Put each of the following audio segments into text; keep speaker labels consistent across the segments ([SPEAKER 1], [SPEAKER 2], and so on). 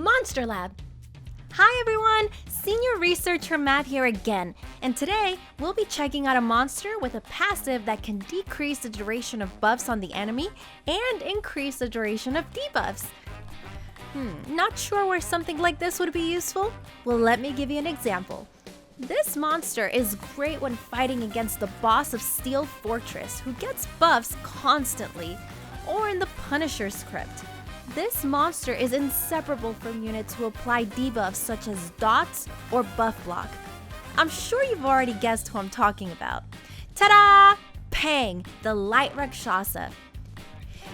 [SPEAKER 1] Monster Lab. Hi everyone, Senior Researcher Matt here again, and today we'll be checking out a monster with a passive that can decrease the duration of buffs on the enemy and increase the duration of debuffs. Not sure where something like this would be useful? Well, let me give you an example. This monster is great when fighting against the boss of Steel Fortress, who gets buffs constantly, or in the Punisher script. This monster is inseparable from units who apply debuffs such as dots or buff block. I'm sure you've already guessed who I'm talking about. Ta-da! Pang, the light Rakshasa.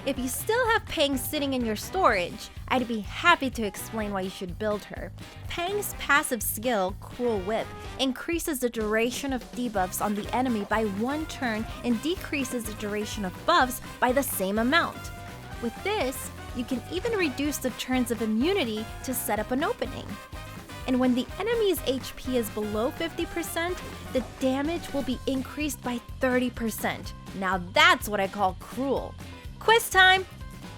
[SPEAKER 1] If you still have Pang sitting in your storage, I'd be happy to explain why you should build her. Pang's passive skill, Cruel Whip, increases the duration of debuffs on the enemy by 1 turn and decreases the duration of buffs by the same amount. With this, you can even reduce the turns of immunity to set up an opening. And when the enemy's HP is below 50%, the damage will be increased by 30%. Now that's what I call cruel. Quiz time!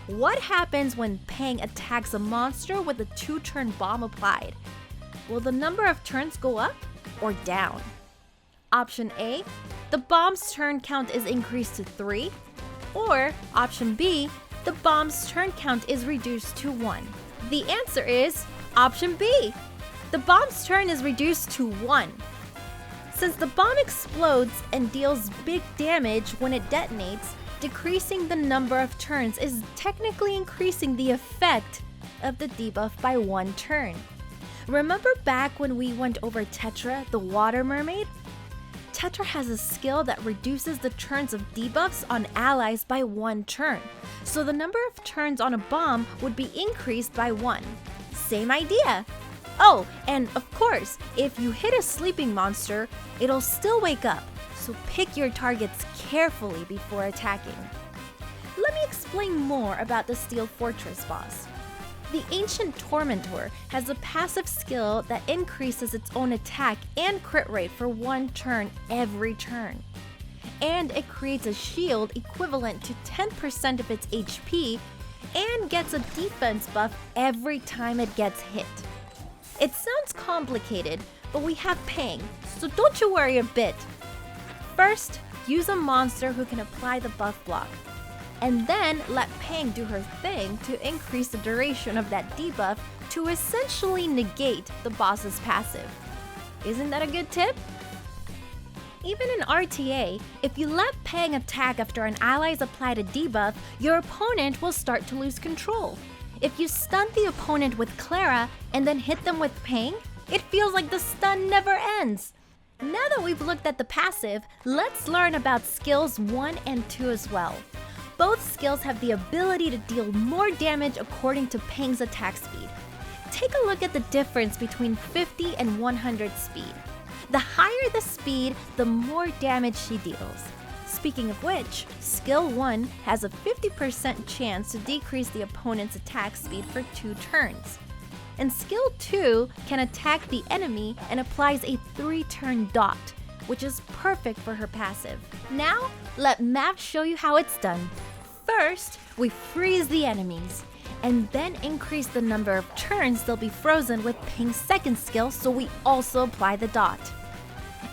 [SPEAKER 1] What happens when Pang attacks a monster with a 2-turn bomb applied? Will the number of turns go up or down? Option A, the bomb's turn count is increased to 3. Or option B, the bomb's turn count is reduced to 1. The answer is option B. The bomb's turn is reduced to 1. Since the bomb explodes and deals big damage when it detonates, decreasing the number of turns is technically increasing the effect of the debuff by 1 turn. Remember back when we went over Tetra, the water mermaid? Tetra has a skill that reduces the turns of debuffs on allies by 1 turn, so the number of turns on a bomb would be increased by 1. Same idea! Oh, and of course, if you hit a sleeping monster, it'll still wake up, so pick your targets carefully before attacking. Let me explain more about the Steel Fortress boss. The Ancient Tormentor has a passive skill that increases its own attack and crit rate for 1 turn every turn. And it creates a shield equivalent to 10% of its HP and gets a defense buff every time it gets hit. It sounds complicated, but we have Pang, so don't you worry a bit. First, use a monster who can apply the buff block, and then let Pang do her thing to increase the duration of that debuff to essentially negate the boss's passive. Isn't that a good tip? Even in RTA, if you let Pang attack after an ally's applied a debuff, your opponent will start to lose control. If you stun the opponent with Clara and then hit them with Pang, it feels like the stun never ends. Now that we've looked at the passive, let's learn about skills 1 and 2 as well. Both skills have the ability to deal more damage according to Pang's attack speed. Take a look at the difference between 50 and 100 speed. The higher the speed, the more damage she deals. Speaking of which, skill 1 has a 50% chance to decrease the opponent's attack speed for 2 turns. And skill 2 can attack the enemy and applies a 3-turn dot, which is perfect for her passive. Now, let Mav show you how it's done. First, we freeze the enemies, and then increase the number of turns they'll be frozen with Ping's second skill, so we also apply the dot.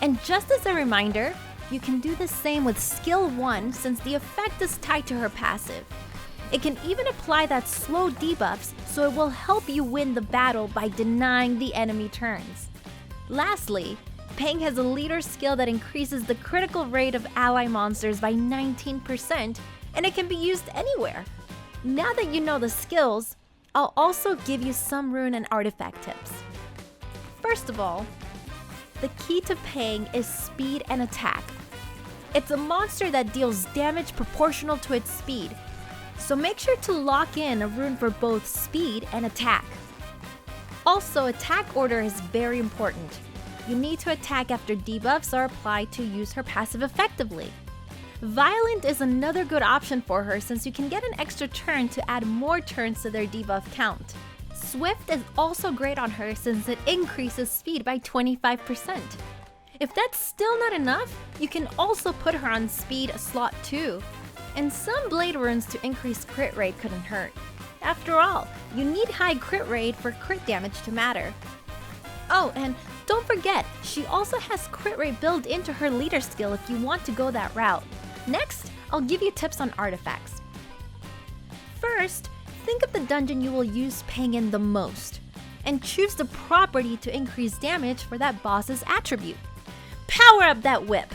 [SPEAKER 1] And just as a reminder, you can do the same with skill 1 since the effect is tied to her passive. It can even apply that slow debuffs, so it will help you win the battle by denying the enemy turns. Lastly, Pang has a leader skill that increases the critical rate of ally monsters by 19%, and it can be used anywhere. Now that you know the skills, I'll also give you some rune and artifact tips. First of all, the key to Pang is speed and attack. It's a monster that deals damage proportional to its speed, so make sure to lock in a rune for both speed and attack. Also, attack order is very important. You need to attack after debuffs are applied to use her passive effectively. Violent is another good option for her since you can get an extra turn to add more turns to their debuff count. Swift is also great on her since it increases speed by 25%. If that's still not enough, you can also put her on speed slot 2. And some blade runes to increase crit rate couldn't hurt. After all, you need high crit rate for crit damage to matter. Oh, and don't forget, she also has crit rate built into her leader skill if you want to go that route. Next, I'll give you tips on artifacts. First, think of the dungeon you will use Peng in the most, and choose the property to increase damage for that boss's attribute. Power up that whip!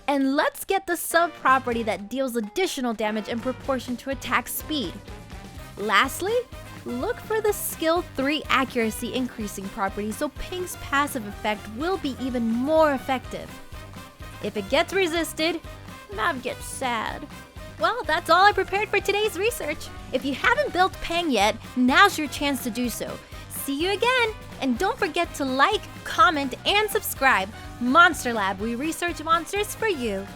[SPEAKER 1] And let's get the sub-property that deals additional damage in proportion to attack speed. Lastly, look for the skill 3 accuracy increasing property so Peng's passive effect will be even more effective. If it gets resisted, Mav gets sad. Well, that's all I prepared for today's research. If you haven't built Peng yet, now's your chance to do so. See you again! And don't forget to like, comment, and subscribe. Monster Lab, we research monsters for you.